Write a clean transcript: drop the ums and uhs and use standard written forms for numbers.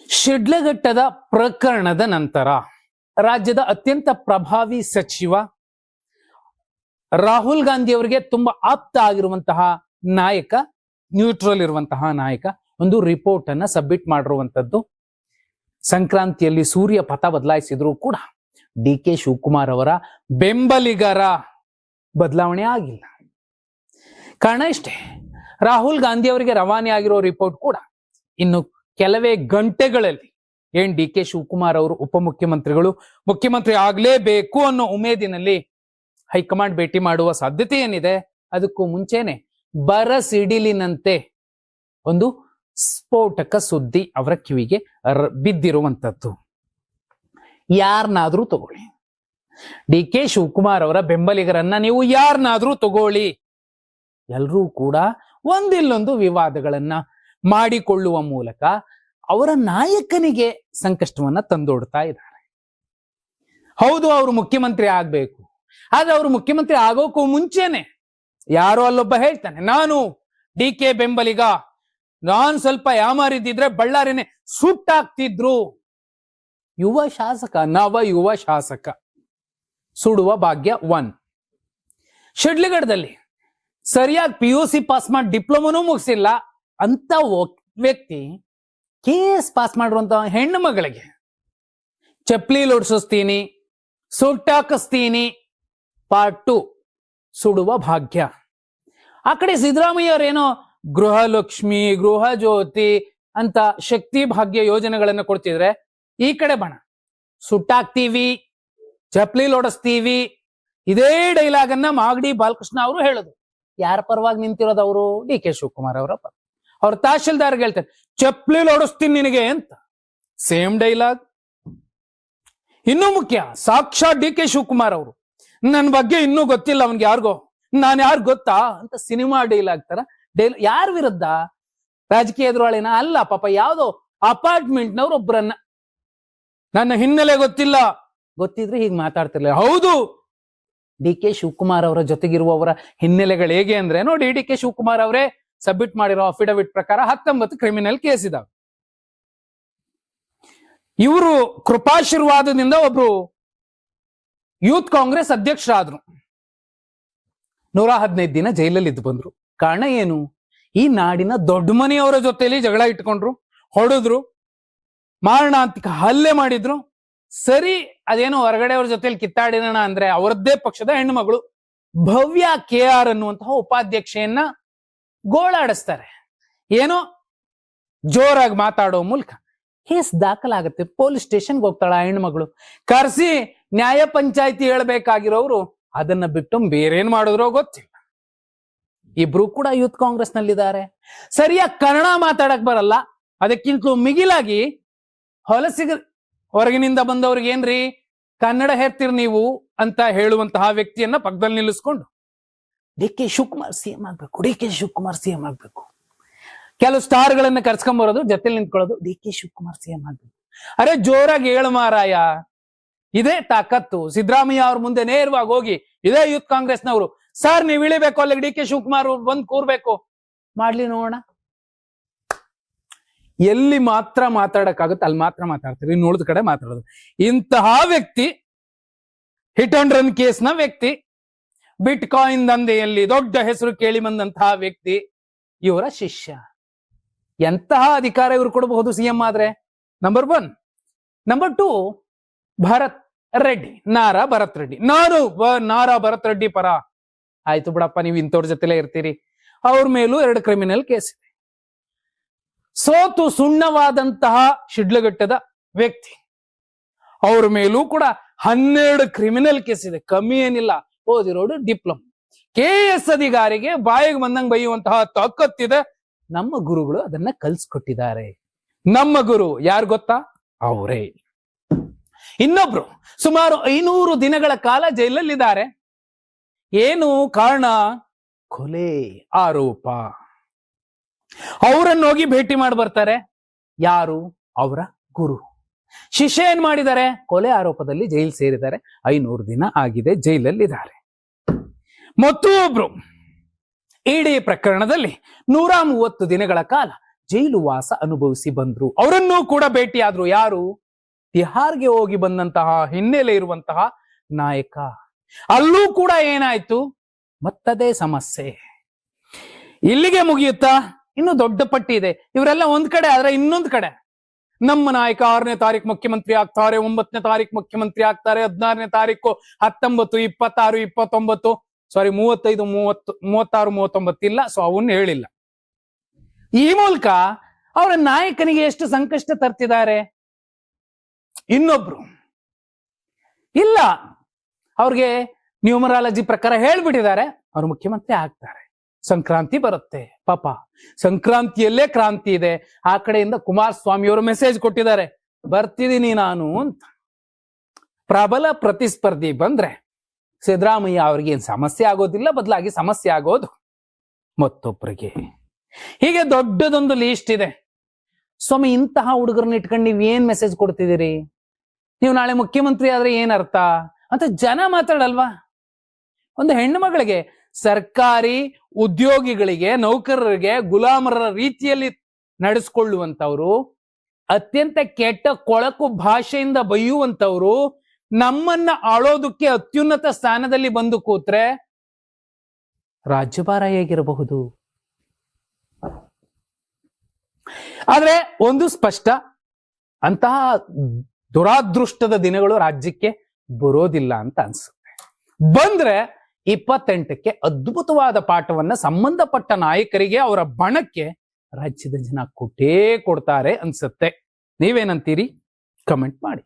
ಶಿಡ್ಲಘಟ್ಟದ ಪ್ರಕರಣದ ನಂತರ ರಾಜ್ಯದ ಅತ್ಯಂತ ಪ್ರಭಾವಿ ಸಚಿವ ರಾಹುಲ್ ಗಾಂಧಿ ಅವರಿಗೆ ತುಂಬಾ ಆಪ್ತ ಆಗಿರುವಂತಹ ನಾಯಕ, ನ್ಯೂಟ್ರಲ್ ಇರುವಂತಹ ನಾಯಕ ಒಂದು ರಿಪೋರ್ಟ್ ಅನ್ನ ಸಬ್ಮಿಟ್ ಮಾಡಿರುವಂತದ್ದು. ಸಂಕ್ರಾಂತಿಯಲ್ಲಿ ಸೂರ್ಯ ಪಥ ಬದಲಾಯಿಸಿದ್ರು ಕೂಡ ಡಿ ಕೆ ಶಿವಕುಮಾರ್ ಅವರ ಬೆಂಬಲಿಗರ ಬದಲಾವಣೆ ಆಗಿಲ್ಲ. ಕಾರಣ ಇಷ್ಟೇ, ರಾಹುಲ್ ಗಾಂಧಿ ಅವರಿಗೆ ರವಾನೆ ಆಗಿರೋ ರಿಪೋರ್ಟ್ ಕೂಡ ಇನ್ನು ಕೆಲವೇ ಗಂಟೆಗಳಲ್ಲಿ ಡಿ ಕೆ ಶಿವಕುಮಾರ್ ಅವರು ಉಪಮುಖ್ಯಮಂತ್ರಿಗಳು ಮುಖ್ಯಮಂತ್ರಿ ಆಗ್ಲೇಬೇಕು ಅನ್ನೋ ಉಮೇದಿನಲ್ಲಿ ಹೈಕಮಾಂಡ್ ಭೇಟಿ ಮಾಡುವ ಸಾಧ್ಯತೆ ಏನಿದೆ. ಅದಕ್ಕೂ ಮುಂಚೆನೆ ಬರಸಿಡಿಲಿನಂತೆ ಒಂದು ಸ್ಫೋಟಕ ಸುದ್ದಿ ಅವರ ಕಿವಿಗೆ ಬಿದ್ದಿರುವಂತದ್ದು. ಯಾರನ್ನಾದ್ರೂ ತಗೊಳ್ಳಿ, ಡಿ ಕೆ ಶಿವಕುಮಾರ್ ಅವರ ಬೆಂಬಲಿಗರನ್ನ ನೀವು ಯಾರನ್ನಾದ್ರೂ ತಗೊಳ್ಳಿ, ಎಲ್ಲರೂ ಕೂಡ ಒಂದಿಲ್ಲೊಂದು ವಿವಾದಗಳನ್ನ ಮಾಡಿಕೊಳ್ಳುವ ಮೂಲಕ ಅವರ ನಾಯಕನಿಗೆ ಸಂಕಷ್ಟವನ್ನ ತಂದೊಡ್ತಾ ಇದ್ದಾರೆ. ಹೌದು, ಅವರು ಮುಖ್ಯಮಂತ್ರಿ ಆಗ್ಬೇಕು, ಆದ್ರೆ ಅವರು ಮುಖ್ಯಮಂತ್ರಿ ಆಗೋಕ್ಕೂ ಮುಂಚೆನೆ ಯಾರೋ ಅಲ್ಲೊಬ್ಬ ಹೇಳ್ತಾನೆ, ನಾನು ಡಿ ಕೆ ಬೆಂಬಲಿಗ, ನಾನ್ ಸ್ವಲ್ಪ ಯಾಮಾರಿದ್ದಿದ್ರೆ ಬಳ್ಳಾರಿನೇ ಸುಟ್ಟಾಗ್ತಿದ್ರು. ಯುವ ಶಾಸಕ, ನವ ಯುವ ಶಾಸಕ, ಸುಡುವ ಭಾಗ್ಯ 1. ಶಿಡ್ಲಘಟ್ಟದಲ್ಲಿ ಸರಿಯಾಗಿ PUC ಪಾಸ್ ಮಾಡಿ ಡಿಪ್ಲೊಮಾನೂ ಮುಗಿಸಿಲ್ಲ ಅಂತ ವ್ಯಕ್ತಿ KS ಪಾಸ್ ಮಾಡಿರುವಂತ ಹೆಣ್ಣು ಮಗಳಿಗೆ ಚಪ್ಪಲಿ ಲೋಡ್ಸಿಸ್ತೀನಿ, ಸುಟ್ಟಾಕಿಸ್ತೀನಿ, ಪಾರ್ಟ್ 2 ಸುಡುವ ಭಾಗ್ಯ. ಆ ಕಡೆ ಸಿದ್ದರಾಮಯ್ಯ ಅವರೇನೋ ಗೃಹಲಕ್ಷ್ಮಿ, ಗೃಹ ಜ್ಯೋತಿ ಅಂತ ಶಕ್ತಿ ಭಾಗ್ಯ ಯೋಜನೆಗಳನ್ನ ಕೊಡ್ತಿದ್ರೆ, ಈ ಕಡೆ ಬಣ ಸುಟ್ಟಾಕ್ತೀವಿ, ಚಪ್ಪಲಿ ಲೋಡಿಸ್ತೀವಿ. ಇದೇ ಡೈಲಾಗ್ ಅನ್ನ ಮಾಗಡಿ ಬಾಲಕೃಷ್ಣ ಅವರು ಹೇಳುದು. ಯಾರ ಪರವಾಗಿ ನಿಂತಿರೋದು ಅವರು? ಡಿ ಕೆ ಶಿವಕುಮಾರ್ ಅವರ ಪರ. ಅವ್ರ ತಹಶೀಲ್ದಾರ್ಗೆ ಹೇಳ್ತಾರೆ, ಚಪ್ಪಲಿ ಲೋಡಿಸ್ತೀನಿ ನಿನಗೆ ಅಂತ. Same dialogue. ಇನ್ನೂ ಮುಖ್ಯ, ಸಾಕ್ಷಾತ್ ಡಿ ಕೆ ಶಿವಕುಮಾರ್ ಅವರು ನನ್ನ ಬಗ್ಗೆ ಇನ್ನೂ ಗೊತ್ತಿಲ್ಲ ಅವನ್ಗೆ ಯಾರಿಗೋ, ನಾನು ಯಾರು ಗೊತ್ತಾ ಅಂತ ಸಿನಿಮಾ ಡೈಲಾಗ್ ತರ ಯಾರ ವಿರುದ್ಧ? ರಾಜಕೀಯ ಎದುರಾಳಿನ ಅಲ್ಲ, ಪಾಪ ಯಾವ್ದೋ ಅಪಾರ್ಟ್ಮೆಂಟ್ನವ್ರು ಒಬ್ಬರನ್ನ, ನನ್ನ ಹಿನ್ನೆಲೆ ಗೊತ್ತಿಲ್ಲ, ಗೊತ್ತಿದ್ರೆ ಹೀಗೆ ಮಾತಾಡ್ತಿರ್ಲಿಲ್ಲ. ಹೌದು, ಡಿ ಕೆ ಶಿವಕುಮಾರ್ ಅವರ ಜೊತೆಗಿರುವವರ ಹಿನ್ನೆಲೆಗಳು ಹೇಗೆ ಅಂದ್ರೆ ನೋಡಿ, ಡಿ ಕೆ ಶಿವಕುಮಾರ್ ಅವರೇ ಸಬ್ಮಿಟ್ ಮಾಡಿರೋ ಅಫಿಡವಿಟ್ ಪ್ರಕಾರ 19 ಕ್ರಿಮಿನಲ್ ಕೇಸ್ ಇದಾವೆ. ಇವರು ಕೃಪಾಶೀರ್ವಾದದಿಂದ ಒಬ್ರು ಯೂತ್ ಕಾಂಗ್ರೆಸ್ ಅಧ್ಯಕ್ಷರಾದ್ರು, 115 ದಿನ ಜೈಲಲ್ಲಿ ಇದ್ದು ಬಂದ್ರು. ಕಾರಣ ಏನು? ಈ ನಾಡಿನ ದೊಡ್ಡ ಮನೆಯವರ ಜೊತೆಲಿ ಜಗಳ ಇಟ್ಕೊಂಡ್ರು, ಹೊಡೆದ್ರು, ಮಾರಣಾಂತಿಕ ಹಲ್ಲೆ ಮಾಡಿದ್ರು. ಸರಿ, ಅದೇನೋ ಹೊರಗಡೆ ಅವ್ರ ಜೊತೆಲಿ ಕಿತ್ತಾಡಿರೋಣ ಅಂದ್ರೆ ಅವರದ್ದೇ ಪಕ್ಷದ ಹೆಣ್ಣುಮಗಳು ಭವ್ಯ KR ಅನ್ನುವಂತಹ ಉಪಾಧ್ಯಕ್ಷೆಯನ್ನ ಗೋಳಾಡಿಸ್ತಾರೆ. ಏನೋ ಜೋರಾಗಿ ಮಾತಾಡೋ ಮೂಲಕ ಕೇಸ್ ದಾಖಲಾಗುತ್ತೆ. ಪೊಲೀಸ್ ಸ್ಟೇಷನ್ಗೆ ಹೋಗ್ತಾಳ ಹೆಣ್ಮಗಳು. ಕರ್ಸಿ ನ್ಯಾಯ ಪಂಚಾಯಿತಿ ಹೇಳ್ಬೇಕಾಗಿರೋರು ಅದನ್ನ ಬಿಟ್ಟು ಬೇರೇನ್ ಮಾಡಿದ್ರೋ ಗೊತ್ತಿಲ್ಲ. ಇಬ್ರು ಕೂಡ ಯೂತ್ ಕಾಂಗ್ರೆಸ್ ನಲ್ಲಿದ್ದಾರೆ. ಸರಿಯಾಗಿ ಕನ್ನಡ ಮಾತಾಡಕ್ ಬರಲ್ಲ. ಅದಕ್ಕಿಂತಲೂ ಮಿಗಿಲಾಗಿ ಹೊರಗಿನಿಂದ ಬಂದವ್ರಿಗೆ ಏನ್ರಿ ಕನ್ನಡ ಹೇರ್ತೀರಿ ನೀವು ಅಂತ ಹೇಳುವಂತಹ ವ್ಯಕ್ತಿಯನ್ನ ಪಕ್ಕದಲ್ಲಿ ನಿಲ್ಲಿಸ್ಕೊಂಡು ಡಿ ಕೆ ಶಿವಕುಮಾರ್ CM ಆಗ್ಬೇಕು, ಡಿ ಕೆ ಶಿವಕುಮಾರ್ CM ಆಗ್ಬೇಕು. ಕೆಲವು ಸ್ಟಾರ್ಗಳನ್ನ ಕರ್ಸ್ಕೊಂಬರೋದು, ಜೊತೆಲಿ ನಿಂತ್ಕೊಳ್ಳೋದು, ಡಿ ಕೆ ಶಿವಕುಮಾರ್ CM ಆಗ್ಬೇಕು. ಅರೆ ಜೋರಾಗಿ ಹೇಳು ಮಾರಾಯ. ಇದೇ ತಾಕತ್ತು. ಸಿದ್ದರಾಮಯ್ಯ ಅವ್ರ ಮುಂದೆ ನೇರವಾಗಿ ಹೋಗಿ ಇದೇ ಯೂತ್ ಕಾಂಗ್ರೆಸ್ನವರು, ಸರ್ ನೀವು ಇಳಿಬೇಕು, ಅಲ್ಲಿಗೆ ಡಿ ಕೆ ಶಿವಕುಮಾರ್ ಬಂದ್ ಕೂರ್ಬೇಕು, ಮಾಡ್ಲಿ ನೋಡೋಣ. ಎಲ್ಲಿ ಮಾತ್ರ ಮಾತಾಡಕ್ಕಾಗುತ್ತೆ ಅಲ್ಲಿ ಮಾತ್ರ ಮಾತಾಡ್ತೀರಿ, ಇನ್ನು ಉಳಿದ ಕಡೆ ಮಾತಾಡೋದು. ಇಂತಹ ವ್ಯಕ್ತಿ, ಹಿಟ್ ಅಂಡ್ ರನ್ ಕೇಸ್ನ ವ್ಯಕ್ತಿ, ಬಿಟ್ ಕಾಯಿನ್ ದಂಧೆಯಲ್ಲಿ ದೊಡ್ಡ ಹೆಸರು ಕೇಳಿ ಬಂದಂತಹ ವ್ಯಕ್ತಿ, ಇವರ ಶಿಷ್ಯ. ಎಂತಹ ಅಧಿಕಾರ ಇವರು ಕೊಡಬಹುದು CM ಆದ್ರೆ? ನಂಬರ್ 1. ನಂಬರ್ 2, ಭರತ್ ರೆಡ್ಡಿ, ನಾರಾ ಭರತ್ ರೆಡ್ಡಿ. ನಾನು ನಾರಾ ಭರತ್ ರೆಡ್ಡಿ ಪರ. ಆಯ್ತು ಬಿಡಪ್ಪ, ನೀವು ಇಂಥವ್ರ ಜೊತೆಲೇ ಇರ್ತೀರಿ. ಅವ್ರ ಮೇಲೂ 2 ಕ್ರಿಮಿನಲ್ ಕೇಸ್ ಇದೆ. ಸೋತು ಸುಣ್ಣವಾದಂತಹ ಶಿಡ್ಲಘಟ್ಟದ ವ್ಯಕ್ತಿ, ಅವ್ರ ಮೇಲೂ ಕೂಡ 12 ಕ್ರಿಮಿನಲ್ ಕೇಸ್ ಇದೆ. ಕಮ್ಮಿ ಏನಿಲ್ಲ. ಓದಿರೋಡು ಡಿಪ್ಲೊಮಾ. KS ಅಧಿಕಾರಿಗೆ ಬಾಯಿಗೆ ಬಂದಂಗೆ ಬೈಯುವಂತಹ ತಾಕತ್ತಿದೆ. ನಮ್ಮ ಗುರುಗಳು ಅದನ್ನ ಕಲ್ಸ್ಕೊಟ್ಟಿದ್ದಾರೆ. ನಮ್ಮ ಗುರು ಯಾರು ಗೊತ್ತಾ? ಅವರೇ. ಇನ್ನೊಬ್ರು ಸುಮಾರು 500 ದಿನಗಳ ಕಾಲ ಜೈಲಲ್ಲಿದ್ದಾರೆ. ಏನು ಕಾರಣ? ಕೊಲೆ ಆರೋಪ. ಅವರನ್ನೋಗಿ ಭೇಟಿ ಮಾಡಿ ಬರ್ತಾರೆ. ಯಾರು? ಅವರ ಗುರು. ಶಿಷ್ಯ ಏನ್ ಮಾಡಿದ್ದಾರೆ? ಕೊಲೆ ಆರೋಪದಲ್ಲಿ ಜೈಲು ಸೇರಿದ್ದಾರೆ. 500 ದಿನ ಆಗಿದೆ, ಜೈಲಲ್ಲಿದ್ದಾರೆ. ಮತ್ತು ಒಬ್ರು ಇಡೀ ಪ್ರಕರಣದಲ್ಲಿ 130 ದಿನಗಳ ಕಾಲ ಜೈಲು ವಾಸ ಅನುಭವಿಸಿ ಬಂದ್ರು. ಅವರನ್ನೂ ಕೂಡ ಭೇಟಿಯಾದ್ರು. ಯಾರು? ತಿಹಾರ್ಗೆ ಹೋಗಿ ಬಂದಂತಹ ಹಿನ್ನೆಲೆ ಇರುವಂತಹ ನಾಯಕ. ಅಲ್ಲೂ ಕೂಡ ಏನಾಯ್ತು? ಮತ್ತದೇ ಸಮಸ್ಯೆ. ಇಲ್ಲಿಗೆ ಮುಗಿಯುತ್ತಾ? ಇನ್ನು ದೊಡ್ಡ ಪಟ್ಟಿ ಇದೆ. ಇವರೆಲ್ಲ ಒಂದ್ ಕಡೆ ಆದ್ರೆ ಇನ್ನೊಂದ್ ಕಡೆ ನಮ್ಮ ನಾಯಕ 6ನೇ ತಾರೀಕು ಮುಖ್ಯಮಂತ್ರಿ ಆಗ್ತಾರೆ, 9ನೇ ತಾರೀಕು ಮುಖ್ಯಮಂತ್ರಿ ಆಗ್ತಾರೆ, 16ನೇ ತಾರೀಕು 19, 26, 29, ಸಾರಿ 35, 30, 36, 39 ಇಲ್ಲ. ಸೊ ಅವನ್ನ ಹೇಳಿಲ್ಲ. ಈ ಮೂಲಕ ಅವರ ನಾಯಕನಿಗೆ ಎಷ್ಟು ಸಂಕಷ್ಟ ತರ್ತಿದ್ದಾರೆ. ಇನ್ನೊಬ್ರು ಇಲ್ಲ, ಅವ್ರಿಗೆ ನ್ಯೂಮರಾಲಜಿ ಪ್ರಕಾರ ಹೇಳ್ಬಿಟ್ಟಿದ್ದಾರೆ ಅವ್ರು ಮುಖ್ಯಮಂತ್ರಿ ಆಗ್ತಾರೆ. ಸಂಕ್ರಾಂತಿ ಬರುತ್ತೆ. ಪಾಪ ಸಂಕ್ರಾಂತಿಯಲ್ಲೇ ಕ್ರಾಂತಿ ಇದೆ. ಆ ಕಡೆಯಿಂದ ಕುಮಾರಸ್ವಾಮಿ ಅವರು ಮೆಸೇಜ್ ಕೊಟ್ಟಿದ್ದಾರೆ, ಬರ್ತಿದ್ದೀನಿ ನಾನು ಅಂತ. ಪ್ರಬಲ ಪ್ರತಿಸ್ಪರ್ಧಿ ಬಂದ್ರೆ ಸಿದ್ದರಾಮಯ್ಯ ಅವ್ರಿಗೆ ಏನ್ ಸಮಸ್ಯೆ ಆಗೋದಿಲ್ಲ, ಬದಲಾಗಿ ಸಮಸ್ಯೆ ಆಗೋದು ಮತ್ತೊಬ್ಬರಿಗೆ. ಹೀಗೆ ದೊಡ್ಡದೊಂದು ಲೀಸ್ಟ್ ಇದೆ. ಸ್ವಾಮಿ, ಇಂತಹ ಹುಡುಗರನ್ನ ಇಟ್ಕೊಂಡು ನೀವ್ ಏನ್ ಮೆಸೇಜ್ ಕೊಡ್ತಿದ್ದೀರಿ? ನೀವು ನಾಳೆ ಮುಖ್ಯಮಂತ್ರಿ ಆದ್ರೆ ಏನ್ ಅರ್ಥ ಅಂತ ಜನ ಮಾತಾಡಲ್ವಾ? ಒಂದು ಹೆಣ್ಣು ಮಗಳಿಗೆ, ಸರ್ಕಾರಿ ಉದ್ಯೋಗಿಗಳಿಗೆ, ನೌಕರರಿಗೆ ಗುಲಾಮರ ರೀತಿಯಲ್ಲಿ ನಡೆಸ್ಕೊಳ್ಳುವಂತವ್ರು, ಅತ್ಯಂತ ಕೆಟ್ಟ ಕೊಳಕು ಭಾಷೆಯಿಂದ ಬೈಯುವಂತವ್ರು, ನಮ್ಮನ್ನ ಆಳೋದಕ್ಕೆ ಅತ್ಯುನ್ನತ ಸ್ಥಾನದಲ್ಲಿ ಬಂದು ಕೂತ್ರೆ ರಾಜ್ಯಭಾರ ಹೇಗಿರಬಹುದು? ಆದ್ರೆ ಒಂದು ಸ್ಪಷ್ಟ, ಅಂತಹ ದುರಾದೃಷ್ಟದ ದಿನಗಳು ರಾಜ್ಯಕ್ಕೆ ಬರೋದಿಲ್ಲ ಅಂತ ಅನ್ಸುತ್ತೆ. ಬಂದ್ರೆ 28ಕ್ಕೆ ಅದ್ಭುತವಾದ ಪಾಠವನ್ನ ಸಂಬಂಧಪಟ್ಟ ನಾಯಕರಿಗೆ, ಅವರ ಬಣಕ್ಕೆ ರಾಜ್ಯದ ಜನ ಕೊಟ್ಟೇ ಕೊಡ್ತಾರೆ ಅನ್ಸುತ್ತೆ. ನೀವೇನಂತೀರಿ? ಕಮೆಂಟ್ ಮಾಡಿ.